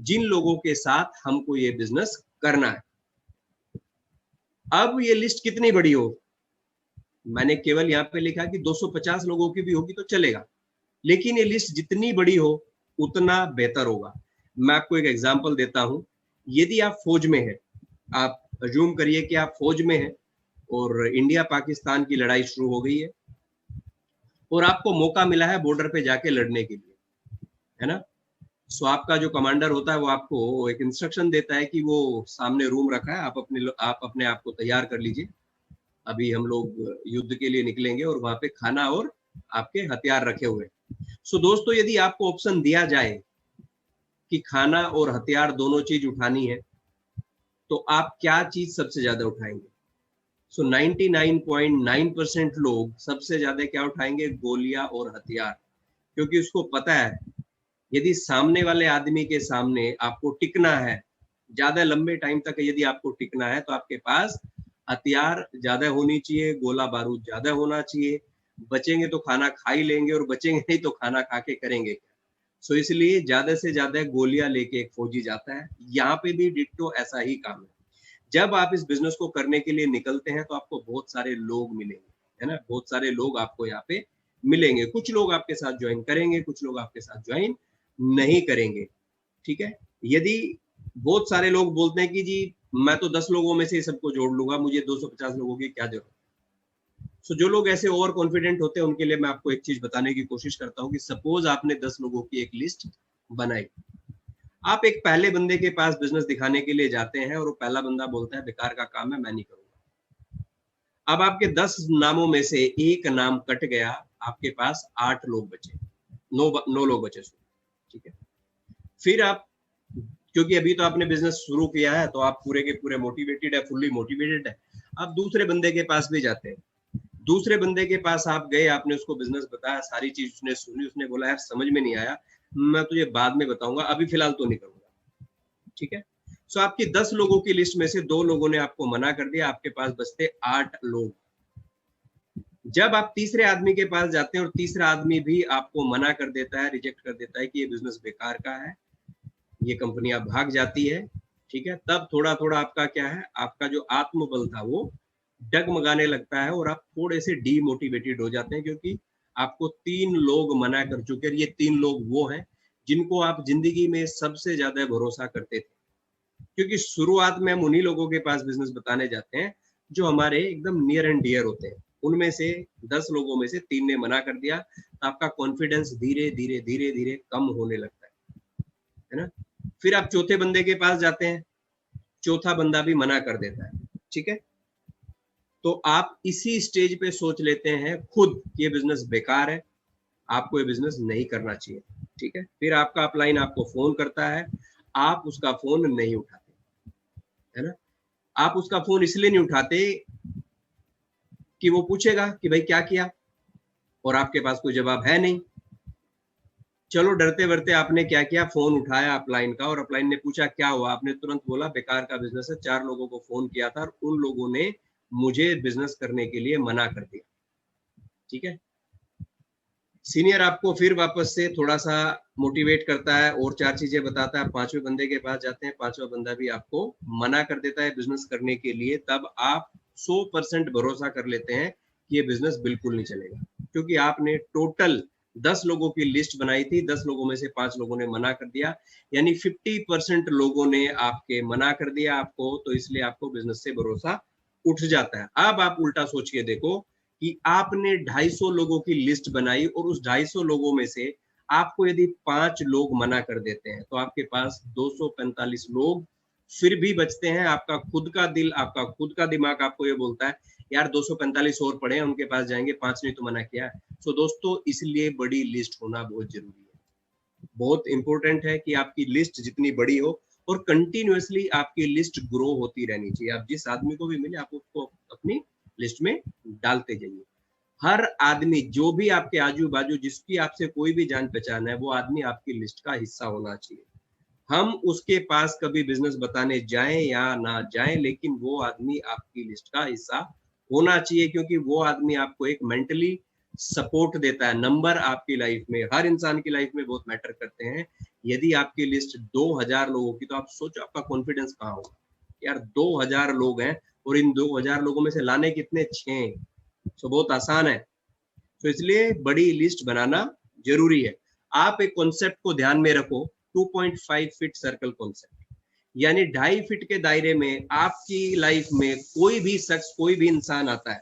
जिन लोगों के साथ हमको ये बिजनेस करना है। अब ये लिस्ट कितनी बड़ी हो, मैंने केवल यहाँ पे लिखा कि 250 लोगों की भी होगी तो चलेगा, लेकिन ये लिस्ट जितनी बड़ी हो उतना बेहतर होगा। मैं आपको एक एग्जांपल देता हूं। यदि आप फौज में हैं, आप अज्यूम करिए कि आप फौज में हैं और इंडिया पाकिस्तान की लड़ाई शुरू हो गई है और आपको मौका मिला है बॉर्डर पे जाके लड़ने के लिए, है ना। सो आपका जो कमांडर होता है वो आपको एक इंस्ट्रक्शन देता है कि वो सामने रूम रखा है, आप अपने आप को तैयार कर लीजिए, अभी हम लोग युद्ध के लिए निकलेंगे, और वहां पे खाना और आपके हथियार रखे हुए। सो दोस्तों, यदि आपको ऑप्शन दिया जाए कि खाना और हथियार दोनों चीज उठानी है, तो आप क्या चीज सबसे ज्यादा उठाएंगे? सो 99.9% लोग सबसे ज्यादा क्या उठाएंगे? गोलियां और हथियार, क्योंकि उसको पता है यदि सामने वाले आदमी के सामने आपको टिकना है, ज्यादा लंबे टाइम तक यदि आपको टिकना है, तो आपके पास हथियार ज्यादा होनी चाहिए, गोला बारूद ज्यादा होना चाहिए। बचेंगे तो खाना खा ही लेंगे, और बचेंगे नहीं तो खाना खा के करेंगे क्या। सो इसलिए ज्यादा से ज्यादा गोलियां लेके एक फौजी जाता है। यहाँ पे भी डिट्टो ऐसा ही काम है। जब आप इस बिजनेस को करने के लिए निकलते हैं तो आपको बहुत सारे लोग मिलेंगे, है ना, बहुत सारे लोग आपको यहाँ पे मिलेंगे। कुछ लोग आपके साथ ज्वाइन करेंगे, कुछ लोग आपके साथ ज्वाइन नहीं करेंगे, ठीक है। यदि बहुत सारे लोग बोलते हैं कि जी मैं तो 10 लोगों में से सबको जोड़ लूंगा, मुझे 250 लोगों की क्या जरूरत। सो जो लोग ऐसे ओवर कॉन्फिडेंट होते हैं उनके लिए मैं आपको एक चीज बताने की कोशिश करता हूँ कि सपोज आपने 10 लोगों की एक लिस्ट बनाई, आप एक पहले बंदे के पास बिजनेस दिखाने के लिए जाते हैं और वो पहला बंदा बोलता है बेकार का काम है, मैं नहीं करूंगा। अब आपके 10 नामों में से एक नाम कट गया, आपके पास 8 लोग बचे, 9 लोग बचे, ठीक है। फिर आप, क्योंकि अभी तो आपने बिजनेस शुरू किया है तो आप पूरे के पूरे मोटिवेटेड है, फुल्ली मोटिवेटेड है, आप दूसरे बंदे के पास भी जाते हैं। दूसरे बंदे के पास आप गए, आपने उसको बिजनेस बताया, सारी चीज उसने सुनी, उसने बोला यार समझ में नहीं आया, मैं तुझे बाद में बताऊंगा, अभी फिलहाल तो नहीं करूंगा, ठीक है। सो आपकी 10 लोगों की लिस्ट में से 2 लोगों ने आपको मना कर दिया, आपके पास बचते 8 लोग। जब आप तीसरे आदमी के पास जाते हैं और तीसरा आदमी भी आपको मना कर देता है, रिजेक्ट कर देता है कि ये बिजनेस बेकार का है, ये कंपनियां भाग जाती है, ठीक है, तब थोड़ा थोड़ा आपका क्या है, आपका जो आत्मबल था वो डगमगाने लगता है और आप थोड़े से डीमोटिवेटेड हो जाते हैं, क्योंकि आपको 3 लोग मना कर चुके हैं। ये 3 लोग वो हैं जिनको आप जिंदगी में सबसे ज्यादा भरोसा करते थे, क्योंकि शुरुआत में हम उन्हीं लोगों के पास बिजनेस बताने जाते हैं जो हमारे एकदम नियर एंड डियर होते हैं। उनमें से 10 लोगों में से 3 ने मना कर दिया, तो आपका कॉन्फिडेंस धीरे धीरे धीरे धीरे कम होने लगता है ना। फिर आप चौथे बंदे के पास जाते हैं, चौथा बंदा भी मना कर देता है, ठीक है। तो आप इसी स्टेज पे सोच लेते हैं खुद कि ये बिजनेस बेकार है, आपको ये बिजनेस नहीं करना चाहिए, ठीक है। फिर आपका अपलाइन आपको फोन करता है, आप उसका फोन नहीं उठाते, है ना। आप उसका फोन इसलिए नहीं उठाते कि वो पूछेगा कि भाई क्या किया, और आपके पास कोई जवाब है नहीं। चलो डरते डरते आपने क्या किया, फोन उठाया अपलाइन का, और अपलाइन ने पूछा क्या हुआ, आपने तुरंत बोला बेकार का बिजनेस है, 4 लोगों को फोन किया था और उन लोगों ने मुझे बिजनेस करने के लिए मना कर दिया, ठीक है। सीनियर आपको फिर वापस से थोड़ा सा मोटिवेट करता है और 4 चीजें बताता है, 5वें बंदे के पास जाते हैं, 5वां बंदा भी आपको मना कर देता है बिजनेस करने के लिए। तब आप 100% भरोसा कर लेते हैं कि ये बिजनेस बिल्कुल नहीं चलेगा, क्योंकि आपने टोटल 10 लोगों की लिस्ट बनाई थी, 10 लोगों में से 5 लोगों ने मना कर दिया, यानी 50% लोगों ने आपके मना कर दिया आपको, तो इसलिए आपको बिजनेस से भरोसा उठ जाता है। अब आप उल्टा सोच के देखो कि आपने 250 लोगों की लिस्ट बनाई और उस 250 लोगों में से आपको यदि 5 लोग मना कर देते हैं, तो आपके पास 245 लोग फिर भी बचते हैं। आपका खुद का दिल, आपका खुद का दिमाग आपको ये बोलता है यार 245 और पड़े हैं, उनके पास जाएंगे, 5 ने तो मना किया है। सो दोस्तों, इसलिए बड़ी लिस्ट होना बहुत जरूरी है। बहुत इंपॉर्टेंट है कि आपकी लिस्ट जितनी बड़ी हो और कंटिन्यूअसली आपकी लिस्ट ग्रो होती रहनी चाहिए। आप जिस आदमी को भी मिले आप उसको अपनी लिस्ट में डालते जाइए। हर आदमी जो भी आपके आजू बाजू, जिसकी आपसे कोई भी जान पहचान है, वो आदमी आपकी लिस्ट का हिस्सा होना चाहिए। हम उसके पास कभी बिजनेस बताने जाएं या ना जाएं, लेकिन वो आदमी आपकी लिस्ट का हिस्सा होना चाहिए, क्योंकि वो आदमी आपको एक मेंटली सपोर्ट देता है। नंबर आपकी लाइफ में, हर इंसान की लाइफ में बहुत मैटर करते हैं, यदि आपकी लिस्ट 2000 लोगों की, तो आप सोचो आपका कॉन्फिडेंस कहाँ होगा यार। 2000 लोग हैं और इन 2000 लोगों में से लाने कितने, 6। तो बहुत आसान है। तो इसलिए बड़ी लिस्ट बनाना जरूरी है। आप एक कॉन्सेप्ट को ध्यान में रखो, 2.5 फीट सर्कल कॉन्सेप्ट, यानी 2.5 फीट के दायरे में आपकी लाइफ में कोई भी शख्स, कोई भी इंसान आता है,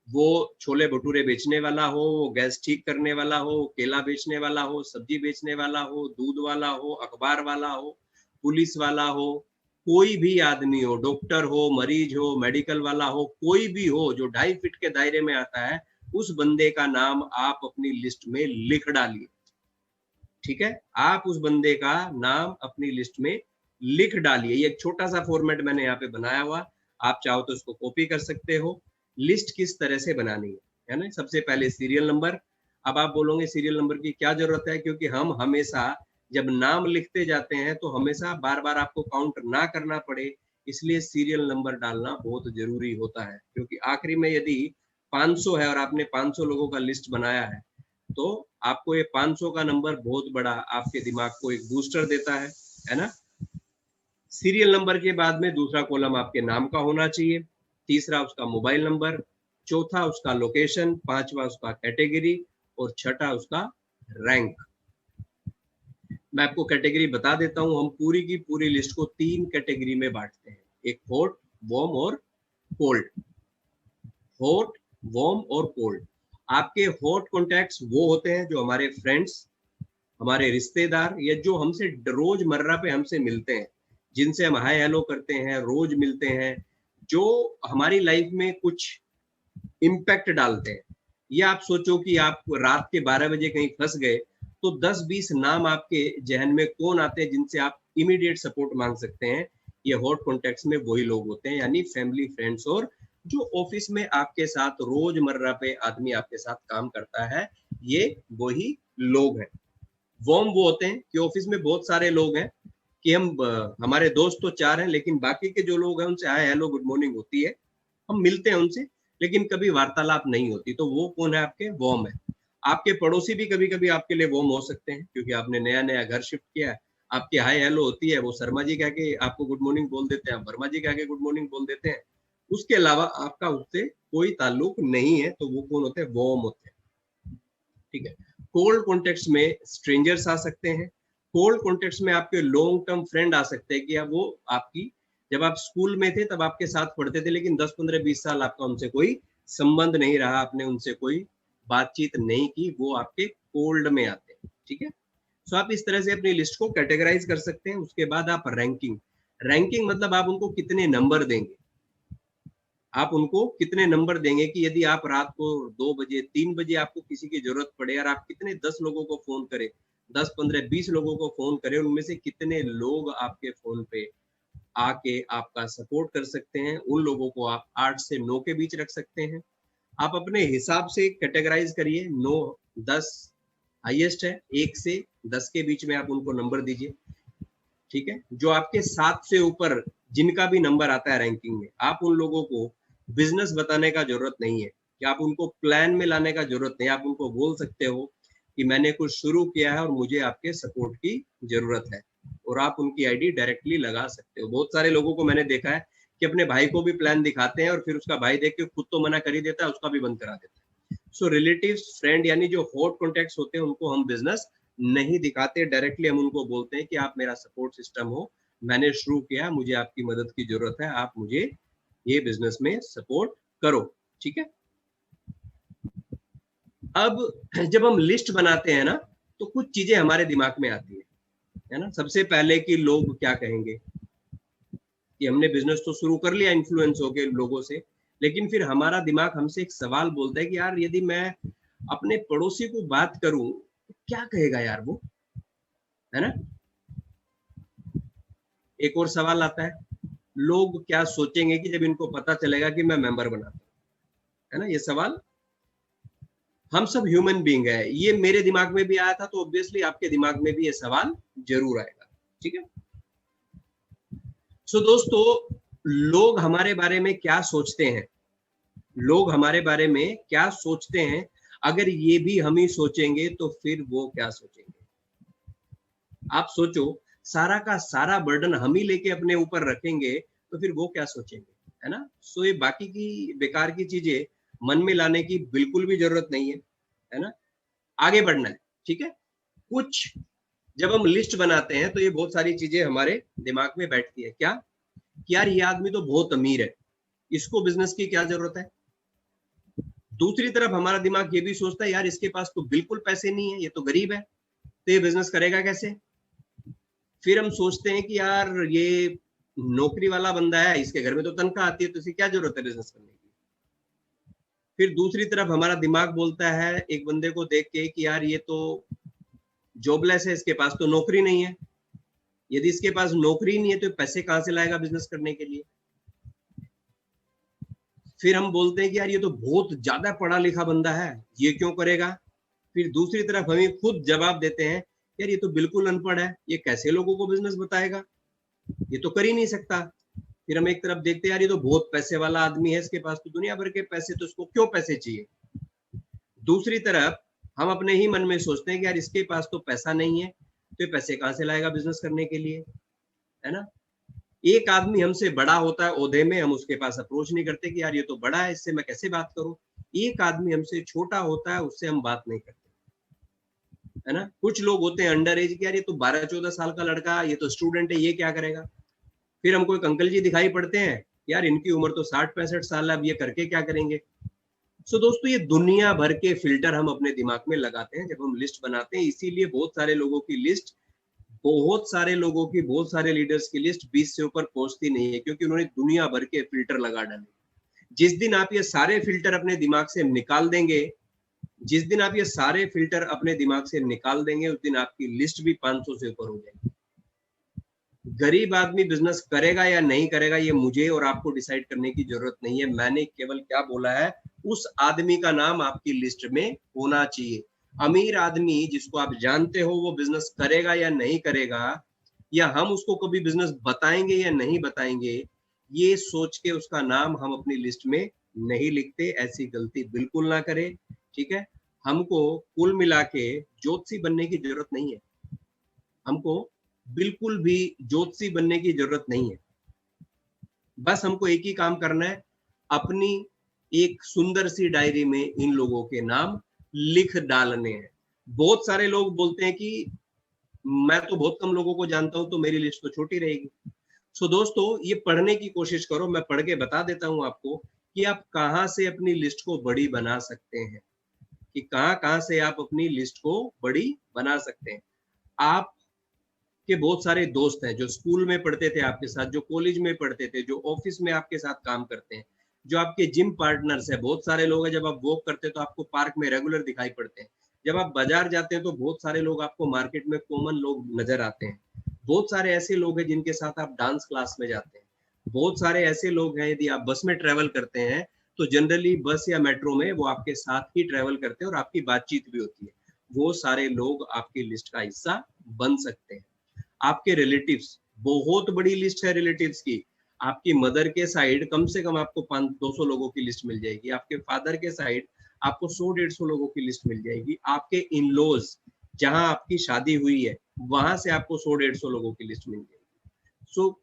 वो छोले भटूरे बेचने वाला हो, वो गैस ठीक करने वाला हो, केला बेचने वाला हो, सब्जी बेचने वाला हो, दूध वाला हो, अखबार वाला हो, पुलिस वाला हो, कोई भी आदमी हो, डॉक्टर हो, मरीज हो, मेडिकल वाला हो, कोई भी हो जो 2.5 फीट के दायरे में आता है, उस बंदे का नाम आप अपनी लिस्ट में लिख डालिए। ठीक है, आप उस बंदे का नाम अपनी लिस्ट में लिख डालिए। ये एक छोटा सा फॉर्मेट मैंने यहाँ पे बनाया हुआ, आप चाहो तो इसको कॉपी कर सकते हो। लिस्ट किस तरह से बनानी है ना। सबसे पहले सीरियल नंबर। अब आप बोलोगे सीरियल नंबर की क्या जरूरत है, क्योंकि हम हमेशा जब नाम लिखते जाते हैं तो हमेशा बार बार आपको काउंट ना करना पड़े, इसलिए सीरियल नंबर डालना बहुत जरूरी होता है। क्योंकि आखिरी में यदि 500 है और आपने 500 लोगों का लिस्ट बनाया है, तो आपको ये 500 का नंबर बहुत बड़ा आपके दिमाग को एक बूस्टर देता है ना। सीरियल नंबर के बाद में दूसरा कॉलम आपके नाम का होना चाहिए, तीसरा उसका मोबाइल नंबर, चौथा उसका लोकेशन, पांचवा उसका कैटेगरी और छठा उसका रैंक। मैं आपको कैटेगरी बता देता हूं। हम पूरी की पूरी लिस्ट को 3 कैटेगरी में बांटते हैं, एक हॉट, वार्म और कोल्ड। हॉट, वार्म और कोल्ड। आपके हॉट कॉन्टैक्ट्स वो होते हैं जो हमारे फ्रेंड्स, हमारे रिश्तेदार, या जो हमसे रोजमर्रा पे हमसे मिलते हैं, जिनसे हम हाय हेलो करते हैं, रोज मिलते हैं, जो हमारी लाइफ में कुछ इम्पैक्ट डालते हैं। या आप सोचो कि आप रात के 12 बजे कहीं फंस गए, तो 10-20 नाम आपके जहन में कौन आते हैं जिनसे आप इमीडिएट सपोर्ट मांग सकते हैं। ये हॉट कॉन्टेक्ट्स में वही लोग होते हैं, यानी फैमिली, फ्रेंड्स और जो ऑफिस में आपके साथ रोजमर्रा पे आदमी आपके साथ काम करता है, ये वही लोग हैं। वार्म वो होते हैं कि ऑफिस में बहुत सारे लोग हैं कि हम हमारे दोस्त तो 4 हैं, लेकिन बाकी के जो लोग हैं उनसे हाय हेलो गुड मॉर्निंग होती है, हम मिलते हैं उनसे, लेकिन कभी वार्तालाप नहीं होती। तो वो कौन है, आपके वार्म है। आपके पड़ोसी भी कभी कभी आपके लिए वार्म हो सकते हैं, क्योंकि आपने नया नया घर शिफ्ट किया है, आपकी हाय हेलो होती है, वो शर्मा जी कह के आपको गुड मॉर्निंग बोल देते हैं, आप वर्मा जी कह के गुड मॉर्निंग बोल देते हैं। उसके अलावा आपका उससे कोई ताल्लुक नहीं है, तो वो कौन होते हैं, वार्म होते हैं। ठीक है। कोल्ड कॉन्टेक्स्ट में स्ट्रेंजर्स आ सकते हैं। कोल्ड कॉन्टेक्स्ट में आपके लॉन्ग टर्म फ्रेंड आ सकते हैं कि वो आपकी, जब आप स्कूल में थे तब आपके साथ पढ़ते थे, लेकिन 10-15-20 साल आपका उनसे कोई संबंध नहीं रहा, आपने उनसे कोई बातचीत नहीं की, वो आपके कोल्ड में आते हैं। ठीक है। सो आप इस तरह से अपनी लिस्ट को कैटेगराइज कर सकते हैं। उसके बाद आप रैंकिंग। रैंकिंग मतलब आप उनको कितने नंबर देंगे, आप उनको कितने नंबर देंगे कि यदि आप रात को 2 बजे 3 बजे आपको किसी की जरूरत पड़े और आप कितने 10 लोगों को फोन करें, 10-15-20 लोगों को फोन करें, उनमें से कितने लोग आपके फोन पे आके आपका सपोर्ट कर सकते हैं। उन लोगों को आप 8 से 9 के बीच रख सकते हैं। आप अपने हिसाब से कैटेगराइज करिए। 9, 10 हाईएस्ट है, 1 से 10 के बीच में आप उनको नंबर दीजिए। ठीक है। जो आपके 7 से ऊपर जिनका भी नंबर आता है रैंकिंग में, आप उन लोगों को बिजनेस बताने का जरूरत नहीं है, कि आप उनको प्लान में लाने का जरूरत नहीं है। आप उनको बोल सकते हो कि मैंने कुछ शुरू किया है और मुझे आपके सपोर्ट की जरूरत है, और आप उनकी आईडी डायरेक्टली लगा सकते हो। बहुत सारे लोगों को मैंने देखा है कि अपने भाई को भी प्लान दिखाते हैं और फिर उसका भाई देख के खुद तो मना कर ही देता है, उसका भी बंद करा देता है। सो रिलेटिव्स, फ्रेंड, यानी जो हॉट कॉन्टेक्ट्स होते हैं, उनको हम बिजनेस नहीं दिखाते, डायरेक्टली हम उनको बोलते हैं कि आप मेरा सपोर्ट सिस्टम हो, मैंने शुरू किया, मुझे आपकी मदद की जरूरत है, आप मुझे ये बिजनेस में सपोर्ट करो। ठीक है। अब जब हम लिस्ट बनाते हैं ना, तो कुछ चीजें हमारे दिमाग में आती है ना। सबसे पहले कि लोग क्या कहेंगे, कि हमने बिजनेस तो शुरू कर लिया इन्फ्लुएंस होके लोगों से, लेकिन फिर हमारा दिमाग हमसे एक सवाल बोलता है कि यार यदि मैं अपने पड़ोसी को बात करूं तो क्या कहेगा यार वो, है ना। एक और सवाल आता है, लोग क्या सोचेंगे कि जब इनको पता चलेगा कि मैं मेंबर बनाता हूं, है ना। ये सवाल, हम सब ह्यूमन बीइंग है, ये मेरे दिमाग में भी आया था, तो ऑब्वियसली आपके दिमाग में भी ये सवाल जरूर आएगा। ठीक है। सो दोस्तों, लोग हमारे बारे में क्या सोचते हैं, लोग हमारे बारे में क्या सोचते हैं, अगर ये भी हम ही सोचेंगे तो फिर वो क्या सोचेंगे। आप सोचो, सारा का सारा बर्डन हम ही लेके अपने ऊपर रखेंगे तो फिर वो क्या सोचेंगे, है ना। सो ये बाकी की बेकार की चीजें मन में लाने की बिल्कुल भी जरूरत नहीं है ना। आगे बढ़ना है, ठीक है। कुछ जब हम लिस्ट बनाते हैं तो ये बहुत सारी चीजें हमारे दिमाग में बैठती है, क्या कि यार ये आदमी तो बहुत अमीर है, इसको बिजनेस की क्या जरूरत है। दूसरी तरफ हमारा दिमाग ये भी सोचता है यार इसके पास तो बिल्कुल पैसे नहीं है, ये तो गरीब है, तो ये बिजनेस करेगा कैसे। फिर हम सोचते हैं कि यार ये नौकरी वाला बंदा है, इसके घर में तो तनख्वाह आती है, तो इसे क्या जरूरत है बिजनेस करने की। फिर दूसरी तरफ हमारा दिमाग बोलता है एक बंदे को देख के कि यार ये तो जॉबलेस है, इसके पास तो नौकरी नहीं है, यदि इसके पास नौकरी नहीं है तो पैसे कहां से लाएगा बिजनेस करने के लिए। फिर हम बोलते हैं कि यार ये तो बहुत ज्यादा पढ़ा लिखा बंदा है, ये क्यों करेगा। फिर दूसरी तरफ हमें खुद जवाब देते हैं यार ये तो बिल्कुल अनपढ़ है, ये कैसे लोगों को बिजनेस बताएगा, ये तो कर ही नहीं सकता। फिर हम एक तरफ देखते हैं यार ये तो बहुत पैसे वाला आदमी है, इसके पास तो दुनिया भर के पैसे, तो इसको क्यों पैसे चाहिए। दूसरी तरफ हम अपने ही मन में सोचते हैं कि यार इसके पास तो पैसा नहीं है, तो ये पैसे कहां से लाएगा बिजनेस करने के लिए, है ना। एक आदमी हमसे बड़ा होता है ओहदे में, हम उसके पास अप्रोच नहीं करते कि यार ये तो बड़ा है, इससे मैं कैसे बात करूं। एक आदमी हमसे छोटा होता है, उससे हम बात नहीं करते, है ना। कुछ लोग होते हैं अंडर एज के, यार ये तो 12-14 साल का लड़का, ये तो स्टूडेंट है, ये क्या करेगा। फिर हमको एक अंकल जी दिखाई पड़ते हैं, यार इनकी उम्र तो 60-65 साल है, अब ये करके क्या करेंगे। सो दोस्तों, ये दुनिया भर के फिल्टर हम अपने दिमाग में लगाते हैं जब हम लिस्ट बनाते हैं। इसीलिए बहुत सारे लोगों की लिस्ट, बहुत सारे लोगों की, बहुत सारे लीडर्स की लिस्ट 20 से ऊपर पहुंचती नहीं है, क्योंकि उन्होंने दुनिया भर के फिल्टर लगा डाले। जिस दिन आप ये सारे फिल्टर अपने दिमाग से निकाल देंगे, जिस दिन आप ये सारे फिल्टर अपने दिमाग से निकाल देंगे, उस दिन आपकी लिस्ट भी 500 से ऊपर हो जाएगी। गरीब आदमी बिजनेस करेगा या नहीं करेगा, ये मुझे और आपको डिसाइड करने की जरूरत नहीं है। मैंने केवल क्या बोला है, उस आदमी का नाम आपकी लिस्ट में होना चाहिए। अमीर आदमी जिसको आप जानते हो वो बिजनेस करेगा या नहीं करेगा, या हम उसको कभी बिजनेस बताएंगे या नहीं बताएंगे, ये सोच के उसका नाम हम अपनी लिस्ट में नहीं लिखते। ऐसी गलती बिल्कुल ना करें, ठीक है। हमको कुल मिला के ज्योतिषी बनने की जरूरत नहीं है, हमको बिल्कुल भी ज्योतिषी बनने की जरूरत नहीं है। बस हमको एक ही काम करना है, अपनी एक सुंदर सी डायरी में इन लोगों के नाम लिख डालने हैं। बहुत सारे लोग बोलते हैं कि मैं तो बहुत कम लोगों को जानता हूं, तो मेरी लिस्ट तो छोटी रहेगी। सो दोस्तों, ये पढ़ने की कोशिश करो, मैं पढ़ के बता देता हूं आपको कि आप कहां से अपनी लिस्ट को बड़ी बना सकते हैं, कि कहां कहां से आप अपनी लिस्ट को बड़ी बना सकते हैं। आप के बहुत सारे दोस्त हैं जो स्कूल में पढ़ते थे आपके साथ, जो कॉलेज में पढ़ते थे, जो ऑफिस में आपके साथ काम करते हैं, जो आपके जिम पार्टनर्स है। बहुत सारे लोग हैं, जब आप वॉक करते हैं तो आपको पार्क में रेगुलर दिखाई पड़ते हैं। जब आप बाजार जाते हैं तो बहुत सारे लोग आपको मार्केट में कॉमन लोग नजर आते हैं। बहुत सारे ऐसे लोग हैं जिनके साथ आप डांस क्लास में जाते हैं। बहुत सारे ऐसे लोग हैं, यदि आप बस में ट्रेवल करते हैं तो जनरली बस या मेट्रो में वो आपके साथ ही ट्रेवल करते हैं और आपकी बातचीत भी होती है। वो सारे लोग आपकी लिस्ट का हिस्सा बन सकते हैं। आपके रिलेटिव्स, बहुत बड़ी लिस्ट है रिलेटिव्स की। आपकी मदर के साइड कम से कम आपको 500-200 लोगों की लिस्ट मिल जाएगी। आपके फादर के साइड आपको 100-150 लोगों की लिस्ट मिल जाएगी। आपके इन लॉज, जहां आपकी शादी हुई है, वहां से आपको 100-150 लोगों की लिस्ट मिल जाएगी। सो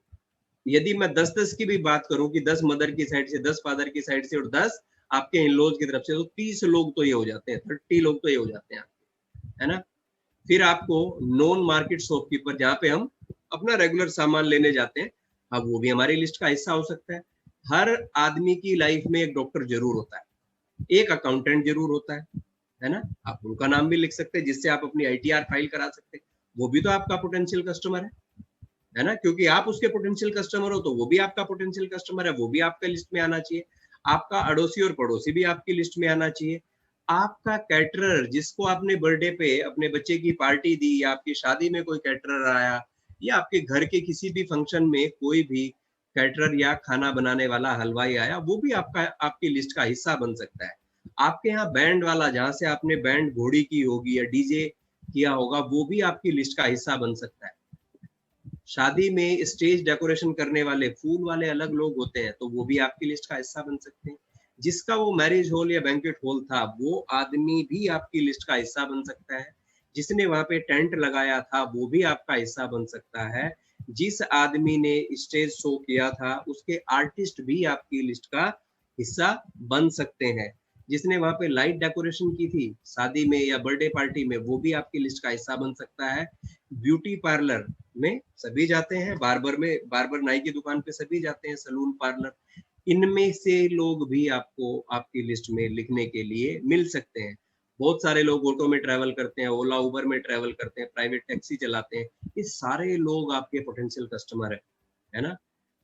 यदि मैं 10-10 की भी बात करूं कि 10 मदर की साइड से, 10 फादर की साइड से और 10 आपके इन लॉज की तरफ से, तो 30 लोग तो ये हो जाते हैं, 30 लोग तो ये हो जाते हैं आपके, है ना। फिर आपको नॉन मार्केट शॉपकीपर, जहाँ पे हम अपना रेगुलर सामान लेने जाते हैं, अब वो भी हमारी लिस्ट का हिस्सा हो सकता है। हर आदमी की लाइफ में एक डॉक्टर जरूर होता है, एक अकाउंटेंट जरूर होता है ना। आप उनका नाम भी लिख सकते हैं, जिससे आप अपनी ITR फाइल करा सकते हैं। वो भी तो आपका पोटेंशियल कस्टमर है ना, क्योंकि आप उसके पोटेंशियल कस्टमर हो तो वो भी आपका पोटेंशियल कस्टमर है, वो भी आपका लिस्ट में आना चाहिए। आपका अड़ोसी और पड़ोसी भी आपकी लिस्ट में आना चाहिए। आपका कैटरर, जिसको आपने बर्थडे पे अपने बच्चे की पार्टी दी, या आपकी शादी में कोई कैटरर आया, या आपके घर के किसी भी फंक्शन में कोई भी कैटरर या खाना बनाने वाला हलवाई आया, वो भी आपका, आपकी लिस्ट का हिस्सा बन सकता है। आपके यहाँ बैंड वाला, जहां से आपने बैंड घोड़ी की होगी या डीजे किया होगा, वो भी आपकी लिस्ट का हिस्सा बन सकता है। शादी में स्टेज डेकोरेशन करने वाले फूल वाले अलग लोग होते हैं, तो वो भी आपकी लिस्ट का हिस्सा बन सकते हैं। जिसका वो मैरिज हॉल या बैंक्वेट हॉल था, वो आदमी भी आपकी लिस्ट का हिस्सा बन सकता है। जिसने वहां पे टेंट लगाया था वो भी आपका हिस्सा बन सकता है, जिस आदमी ने स्टेज शो किया था उसके आर्टिस्ट भी आपकी लिस्ट का हिस्सा बन सकते हैं, जिसने वहां पे लाइट डेकोरेशन की थी शादी में या बर्थडे पार्टी में वो भी आपकी लिस्ट का हिस्सा बन सकता है। ब्यूटी पार्लर में सभी जाते हैं, बार्बर नाई की दुकान पे सभी जाते हैं, सलून पार्लर, इनमें से लोग भी आपको आपकी लिस्ट में लिखने के लिए मिल सकते हैं। बहुत सारे लोग ऑटो में ट्रैवल करते हैं, ओला उबर में ट्रैवल करते हैं, प्राइवेट टैक्सी चलाते हैं, ये सारे लोग आपके पोटेंशियल कस्टमर है ना।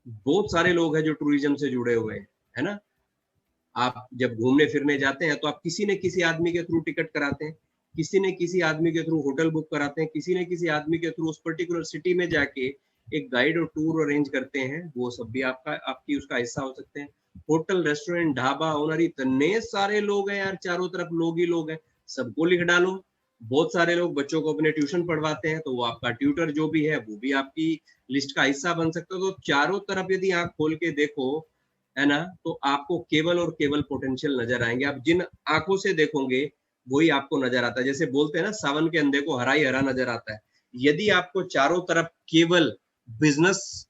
बहुत सारे लोग हैं जो टूरिज्म से जुड़े हुए हैं, है ना। आप जब घूमने फिरने जाते हैं तो आप किसी न किसी आदमी के थ्रू टिकट कराते हैं, किसी न किसी आदमी के थ्रू होटल बुक कराते हैं, किसी न किसी आदमी के थ्रू उस पर्टिकुलर सिटी में जाके एक गाइड और टूर अरेंज करते हैं, वो सब भी आपकी उसका हिस्सा हो सकते हैं। होटल, रेस्टोरेंट, ढाबा ओनर, इतने सारे लोग हैं यार, चारों तरफ लोग ही लोग हैं, सबको लिख डालो। बहुत सारे लोग बच्चों को अपने ट्यूशन पढ़वाते हैं तो वो आपका ट्यूटर जो भी है वो भी आपकी लिस्ट का हिस्सा बन सकता है। तो चारों तरफ यदि आंख खोल के देखो, है ना, तो आपको केवल और केवल पोटेंशियल नजर आएंगे। आप जिन आंखों से देखोगे वही आपको नजर आता है। जैसे बोलते हैं ना, सावन के अंधे को हरा ही हरा नजर आता है। यदि आपको चारों तरफ केवल बिजनेस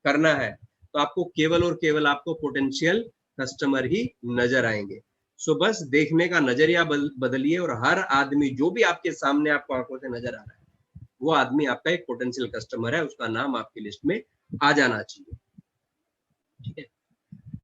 करना है तो आपको केवल और केवल आपको पोटेंशियल कस्टमर ही नजर आएंगे। सो बस देखने का नजरिया बदलिए और हर आदमी जो भी आपके सामने आपको आंखों से नजर आ रहा है वो आदमी आपका एक पोटेंशियल कस्टमर है, उसका नाम आपकी लिस्ट में आ जाना चाहिए। ठीक है।